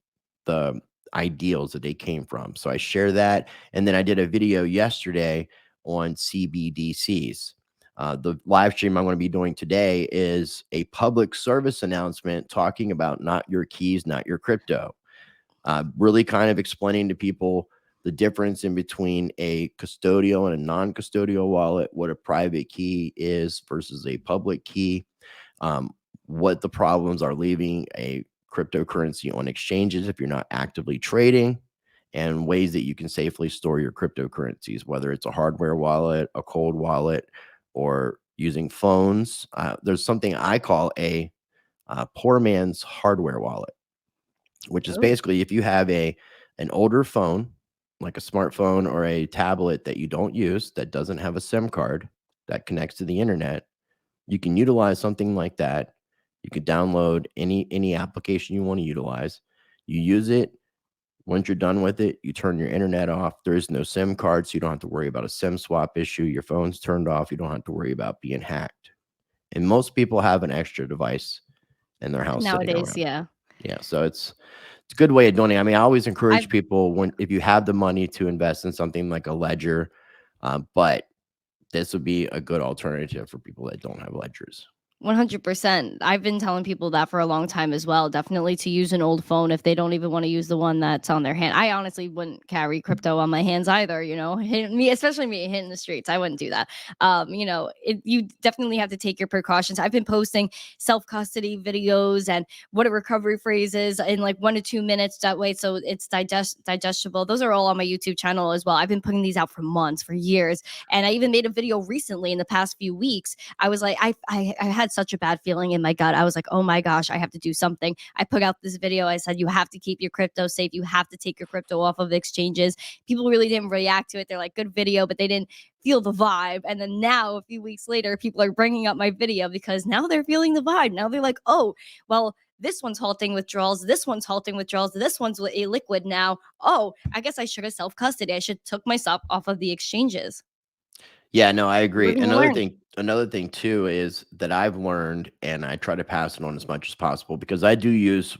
the ideals that they came from. So I share that. And then I did a video yesterday on CBDCs. The live stream I'm going to be doing today is a public service announcement talking about not your keys, not your crypto. Really kind of explaining to people the difference in between a custodial and a non-custodial wallet, what a private key is versus a public key, what the problems are leaving a cryptocurrency on exchanges if you're not actively trading, and ways that you can safely store your cryptocurrencies, whether it's a hardware wallet, a cold wallet, or using phones. There's something I call a poor man's hardware wallet, which is Oh, basically if you have an older phone, like a smartphone or a tablet that you don't use, that doesn't have a SIM card that connects to the internet, you can utilize something like that. You could download any application you want to utilize. You use it. Once you're done with it, you turn your internet off. There is no SIM card, so you don't have to worry about a SIM swap issue. Your phone's turned off. You don't have to worry about being hacked. And most people have an extra device in their house sitting nowadays, around. yeah. Yeah, so it's a good way of doing it. I mean, I always encourage I've people, if you have the money, to invest in something like a ledger, but this would be a good alternative for people that don't have ledgers. 100%. I've been telling people that for a long time as well. Definitely to use an old phone if they don't even want to use the one that's on their hand. I honestly wouldn't carry crypto on my hands either, me, especially me hitting the streets. I wouldn't do that. You definitely have to take your precautions. I've been posting self-custody videos and what a recovery phrase is in like 1 to 2 minutes that way. So it's digestible. Those are all on my YouTube channel as well. I've been putting these out for months, for years. And I even made a video recently in the past few weeks. I was like, I had such a bad feeling in my gut. I was like, oh my gosh, I have to do something. I put out this video. I said, you have to keep your crypto safe. You have to take your crypto off of exchanges. People really didn't react to it. They're like, good video, but they didn't feel the vibe. And then now, a few weeks later, people are bringing up my video because now they're feeling the vibe. Now they're like, oh, well, this one's halting withdrawals. This one's halting withdrawals. This one's a liquid now. Oh, I guess I should have self-custody. I should took my stuff off of the exchanges. Yeah, no, I We're agree. going to learn. Another thing too is that I've learned, and I try to pass it on as much as possible because I do use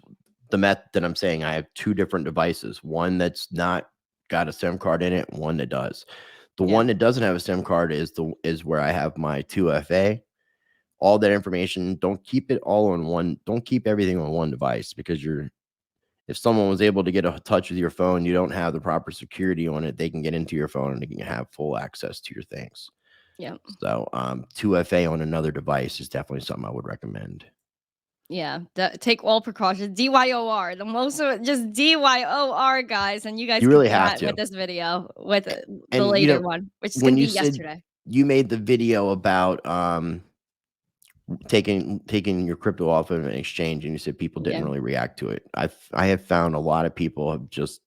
the method that I'm saying. I have two different devices, one that's not got a SIM card in it, one that does. The Yeah. one that doesn't have a SIM card is where I have my 2FA. All that information, don't keep it all on one. Don't keep everything on one device because if someone was able to get a touch with your phone, you don't have the proper security on it, they can get into your phone and they can have full access to your things. Yeah. So, 2FA on another device is definitely something I would recommend. Yeah, take all precautions. DYOR, the most of it, just DYOR, guys, and you guys You can really see have that with to. this video, with the And, later one, which is going when to you be said yesterday. you made the video about, taking your crypto off of an exchange, and you said people didn't Yeah, really react to it. I have found a lot of people have just,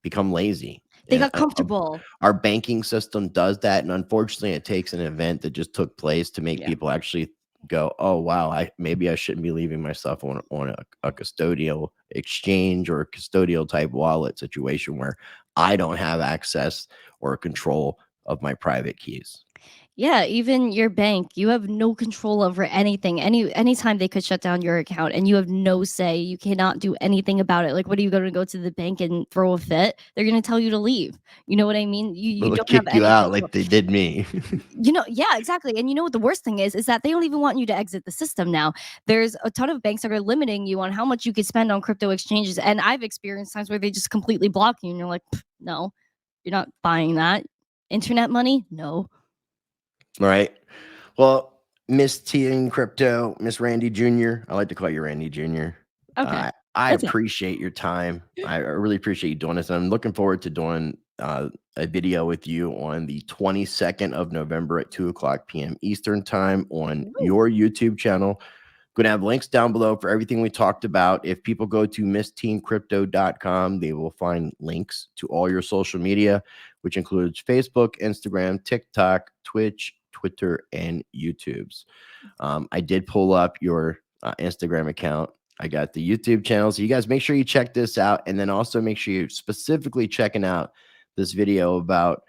become lazy, they and, got comfortable. our banking system does that, and unfortunately, it takes an event that just took place to make Yeah, people actually go, "Oh, wow, maybe I shouldn't be leaving my stuff on a custodial exchange or a custodial type wallet situation where I don't have access or control of my private keys." yeah. Even your bank, you have no control over anything. Anytime they could shut down your account, and you have no say. You cannot do anything about it. Like, what are you going to go to the bank and throw a fit? They're going to tell you to leave. You know what I mean? You They'll don't have kick you any out control. like they did me. Yeah, exactly. And you know what the worst thing is that they don't even want you to exit the system now. There's a ton of banks that are limiting you on how much you could spend on crypto exchanges. And I've experienced times where they just completely block you and you're like, no, you're not buying that. Internet money? No. Right. Well, Miss T in Crypto, Miss Randy Jr. I like to call you Randy Jr. Okay. I That's it. appreciate your time. I really appreciate you doing this. I'm looking forward to doing a video with you on the 22nd of November at 2 o'clock p.m. Eastern time on Woo. your YouTube channel. Going to have links down below for everything we talked about. If people go to missteencrypto.com, they will find links to all your social media, which includes Facebook, Instagram, TikTok, Twitch, Twitter, and YouTube's. I did pull up your Instagram account. I got the YouTube channel. So you guys make sure you check this out. And then also make sure you're specifically checking out this video about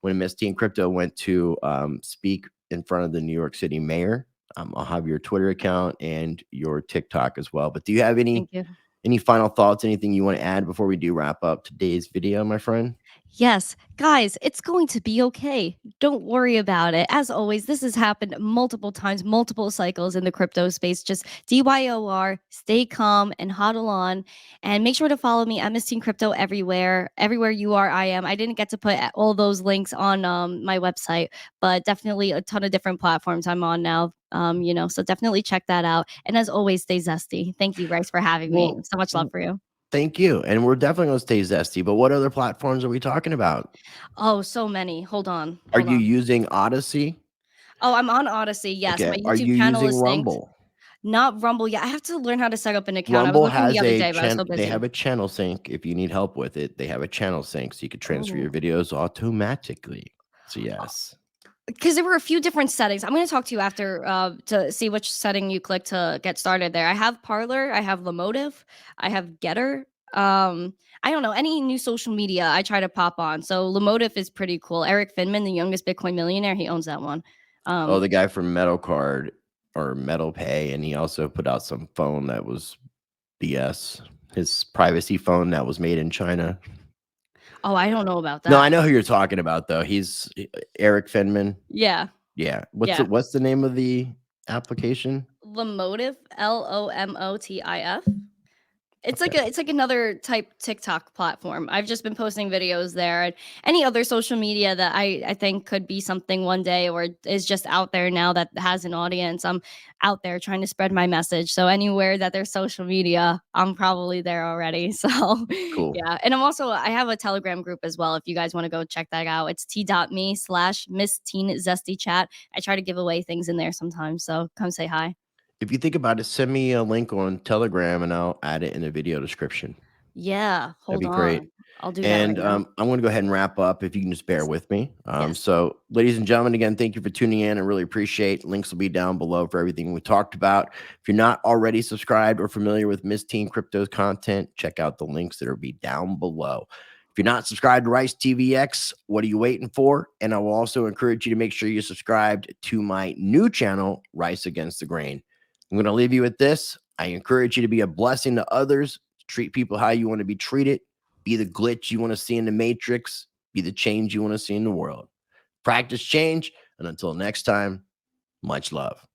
when Miss Teen Crypto went to speak in front of the New York City mayor. I'll have your Twitter account and your TikTok as well. But do you have Thank you. any final thoughts, anything you want to add before we do wrap up today's video, my friend? Yes, guys, it's going to be okay. Don't worry about it. As always, this has happened multiple times, multiple cycles in the crypto space. Just DYOR, stay calm and huddle on. And make sure to follow me at Miss Teen Crypto everywhere. Everywhere you are, I am. I didn't get to put all those links on my website, but definitely a ton of different platforms I'm on now. So definitely check that out. And as always, stay zesty. Thank you, Rice, for having me. Well, So much love for you. thank you. And we're definitely going to stay zesty. But what other platforms are we talking about? Oh, so many. Hold on. Are Hold you on. using Odyssey? Oh, I'm on Odyssey. Yes, my Okay. Are YouTube you channel using is synced. Rumble? Not Rumble yet. I have to learn how to set up an account. I was Rumble looking the has other a day, but I was so they busy. have a channel sync. If you need help with it, they have a channel sync so you could transfer your Oh. videos automatically. So yes. Because there were a few different settings. I'm going to talk to you after to see which setting you click to get started there. I have Parlor, I have Lemotive, I have Getter. I don't know, any new social media I try to pop on. So Lemotive is pretty cool. Eric Finman, the youngest Bitcoin millionaire, he owns that one. Oh, the guy from Metal Card or Metal Pay, and he also put out some phone that was BS. His privacy phone that was made in China. Oh, I don't know about No, that. I know who you're talking about though. He's Eric Finman. Yeah. Yeah. Yeah. What's the name of the application? Lomotif, Lomotif. It's Okay. like another type TikTok platform. I've just been posting videos there, and any other social media that I think could be something one day or is just out there now that has an audience. I'm out there trying to spread my message. So anywhere that there's social media, I'm probably there already. So Cool. yeah. And I have a Telegram group as well. If you guys want to go check that out, it's t.me/Miss Teen Zesty Chat. I try to give away things in there sometimes. So come say hi. If you think about it, send me a link on Telegram and I'll add it in the video description. Yeah. That'd Hold be great. on. I'll do that right And now. I'm going to go ahead and wrap up if you can just bear Yes. with me. Yes. So, ladies and gentlemen, again, thank you for tuning in. I really appreciate. Links will be down below for everything we talked about. If you're not already subscribed or familiar with Miss Teen Crypto's content, check out the links that will be down below. If you're not subscribed to Rice TVX, what are you waiting for? And I will also encourage you to make sure you're subscribed to my new channel, Rice Against the Grain. I'm going to leave you with this. I encourage you to be a blessing to others, treat people how you want to be treated, be the glitch you want to see in the matrix, be the change you want to see in the world. Practice change. And until next time, much love.